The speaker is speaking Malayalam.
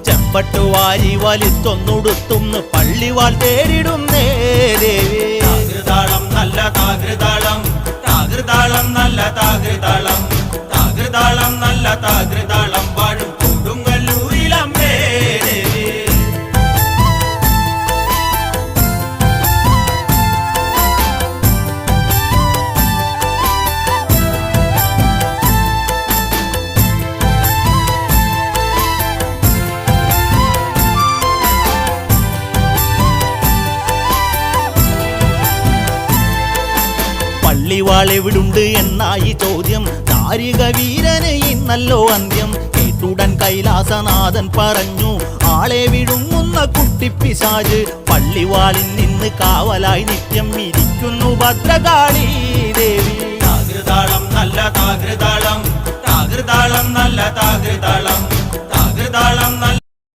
ചെമ്പട്ടു വാരി വലിത്തൊന്നുടുത്തുന്ന് പള്ളിവാൾ തേടിടുന്നേ ദേവി. താകൃതാളം നല്ല താകൃതാളം, താകൃതാളം നല്ല താകൃതാളം, താകൃതാളം നല്ല താകൃതാളം വാഴും കൊടുങ്ങല്ലൂരിലമ്മേ ദേവി. പള്ളിവാൾ എവിടുണ്ട് എന്നായി ചോദ്യം. താരിക വീരന് ഇന്നല്ലോ അന്ത്യം. കേട്ടുടൻ കൈലാസനാഥൻ പറഞ്ഞു, ആളെ വിഴുങ്ങുന്ന കുട്ടിപ്പിശാച് പള്ളിവാളിൽ നിന്ന് കാവലായി നിത്യം ഇരിക്കുന്നു ഭദ്രകാളി ദേവി. താകൃതാളം നല്ല താകൃതാളം, താകൃതാളം നല്ല താകൃതാളം, താകൃതാളം